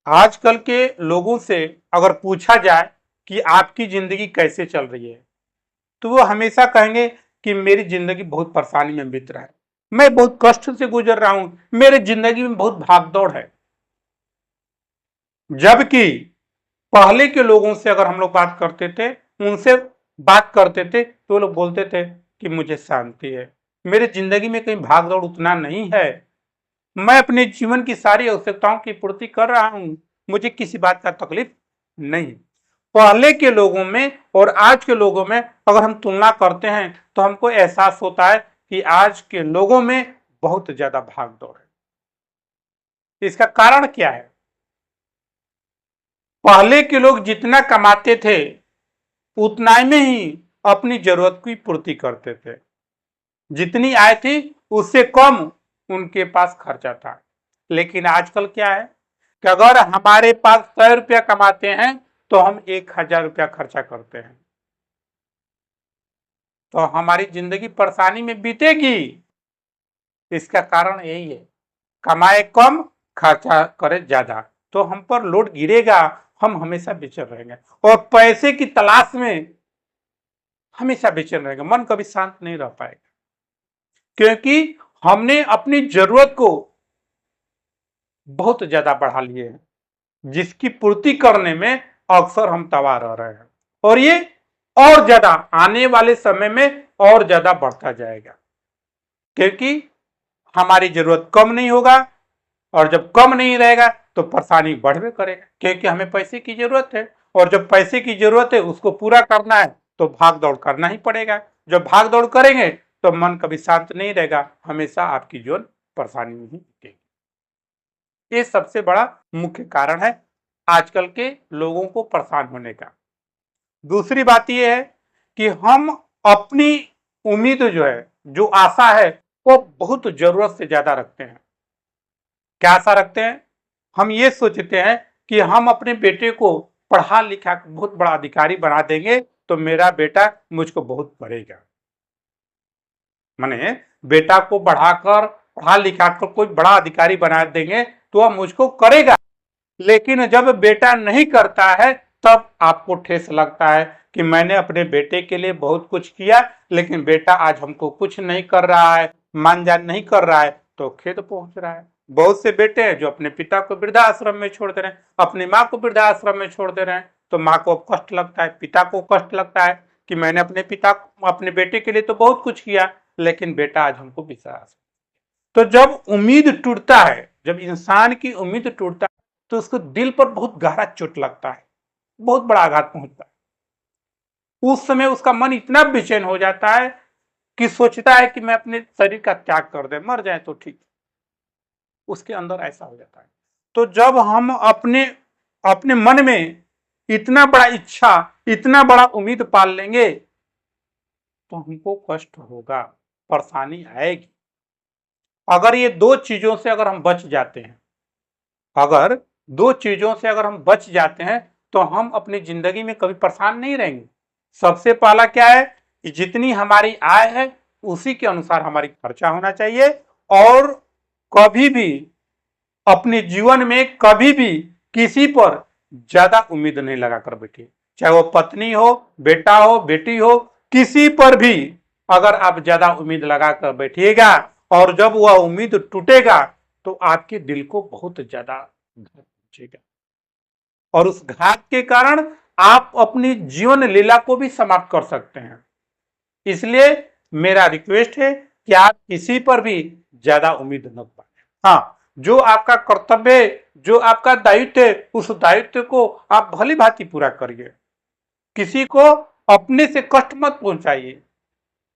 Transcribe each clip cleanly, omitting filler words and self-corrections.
आजकल के लोगों से अगर पूछा जाए कि आपकी जिंदगी कैसे चल रही है, तो वो हमेशा कहेंगे कि मेरी जिंदगी बहुत परेशानी में बीत रहा है, मैं बहुत कष्ट से गुजर रहा हूं, मेरे जिंदगी में बहुत भागदौड़ है। जबकि पहले के लोगों से अगर हम लोग बात करते थे, उनसे बात करते थे, तो वो लोग बोलते थे कि मुझे शांति है, मेरे जिंदगी में कहीं भागदौड़ उतना नहीं है, मैं अपने जीवन की सारी आवश्यकताओं की पूर्ति कर रहा हूं, मुझे किसी बात का तकलीफ नहीं। पहले के लोगों में और आज के लोगों में अगर हम तुलना करते हैं तो हमको एहसास होता है कि आज के लोगों में बहुत ज्यादा भागदौड़ है। इसका कारण क्या है? पहले के लोग जितना कमाते थे उतना में ही अपनी जरूरत की पूर्ति करते थे, जितनी आय थी उससे कम उनके पास खर्चा था। लेकिन आजकल क्या है कि अगर हमारे पास 100 रुपया कमाते हैं तो हम 1000 रुपया खर्चा करते हैं, तो हमारी जिंदगी परेशानी में बीतेगी। इसका कारण यही है, कमाए कम खर्चा करे ज्यादा, तो हम पर लोड गिरेगा, हम हमेशा बेचैन रहेंगे और पैसे की तलाश में हमेशा बेचैन रहेंगे, मन कभी शांत नहीं रह पाएगा, क्योंकि हमने अपनी जरूरत को बहुत ज्यादा बढ़ा लिए हैं, जिसकी पूर्ति करने में अक्सर हम तबाह रह रहे हैं, और ये और ज्यादा आने वाले समय में और ज्यादा बढ़ता जाएगा, क्योंकि हमारी जरूरत कम नहीं होगा, और जब कम नहीं रहेगा तो परेशानी बढ़वे करेगा, क्योंकि हमें पैसे की जरूरत है, और जब पैसे की जरूरत है उसको पूरा करना है तो भाग दौड़ करना ही पड़ेगा। जब भाग दौड़ करेंगे तो मन कभी शांत नहीं रहेगा, हमेशा आपकी जीवन परेशानी में ही बीतेगी। ये सबसे बड़ा मुख्य कारण है आजकल के लोगों को परेशान होने का। दूसरी बात यह है कि हम अपनी उम्मीद जो है, जो आशा है, वो बहुत जरूरत से ज्यादा रखते हैं। क्या आशा रखते हैं? हम ये सोचते हैं कि हम अपने बेटे को पढ़ा लिखा बहुत बड़ा अधिकारी बना देंगे तो मेरा बेटा मुझको बहुत पढ़ेगा। माने बेटा को बढ़ाकर पढ़ा लिखा कर कोई बड़ा अधिकारी बना देंगे तो वह मुझको करेगा, लेकिन जब बेटा नहीं करता है तब आपको ठेस लगता है कि मैंने अपने बेटे के लिए बहुत कुछ किया, लेकिन बेटा आज हमको कुछ नहीं कर रहा है, मान जान नहीं कर रहा है, तो खेद पहुंच रहा है। बहुत से बेटे हैं जो अपने पिता को वृद्धाश्रम में छोड़ दे रहे हैं, अपनी माँ को वृद्धाश्रम में छोड़ दे रहे हैं, तो माँ को कष्ट लगता है, पिता को कष्ट लगता है कि मैंने अपने बेटे के लिए तो बहुत कुछ किया, लेकिन बेटा आज हमको विश्वास। तो जब उम्मीद टूटता है, जब इंसान की उम्मीद टूटता है तो उसको दिल पर बहुत गहरा चोट लगता है, बहुत बड़ा आघात पहुंचता है। उस समय उसका मन इतना बेचैन हो जाता है कि सोचता है कि मैं अपने शरीर का त्याग कर दे, मर जाए तो ठीक। उसके अंदर ऐसा हो जाता है। तो जब हम अपने अपने मन में इतना बड़ा इच्छा, इतना बड़ा उम्मीद पाल लेंगे तो हमको कष्ट होगा, परेशानी आएगी। अगर ये दो चीजों से अगर हम बच जाते हैं, अगर दो चीजों से अगर हम बच जाते हैं तो हम अपनी जिंदगी में कभी परेशान नहीं रहेंगे। सबसे पहला क्या है कि जितनी हमारी आय है उसी के अनुसार हमारी खर्चा होना चाहिए, और कभी भी अपने जीवन में कभी भी किसी पर ज्यादा उम्मीद नहीं लगाकर बैठिए, चाहे वो पत्नी हो, बेटा हो, बेटी हो, किसी पर भी अगर आप ज्यादा उम्मीद लगाकर बैठिएगा और जब वह उम्मीद टूटेगा तो आपके दिल को बहुत ज्यादा घात पहुंचेगा, और उस घात के कारण आप अपनी जीवन लीला को भी समाप्त कर सकते हैं। इसलिए मेरा रिक्वेस्ट है कि आप किसी पर भी ज्यादा उम्मीद न पाए। हाँ, जो आपका कर्तव्य है, जो आपका दायित्व है, उस दायित्व को आप भली भांति पूरा करिए। किसी को अपने से कष्ट मत पहुंचाइए,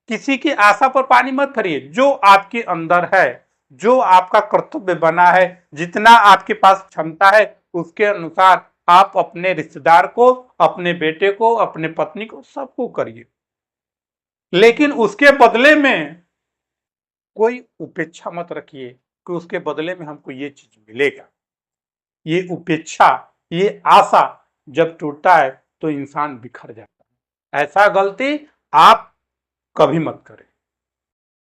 किसी की आशा पर पानी मत भरिए। जो आपके अंदर है, जो आपका कर्तव्य बना है, जितना आपके पास क्षमता है उसके अनुसार आप अपने रिश्तेदार को, अपने बेटे को, अपने पत्नी को, सबको करिए, लेकिन उसके बदले में कोई उपेक्षा मत रखिए कि उसके बदले में हमको ये चीज मिलेगा। ये उपेक्षा, ये आशा जब टूटता है तो इंसान बिखर जाता है। ऐसा गलती आप कभी मत करें।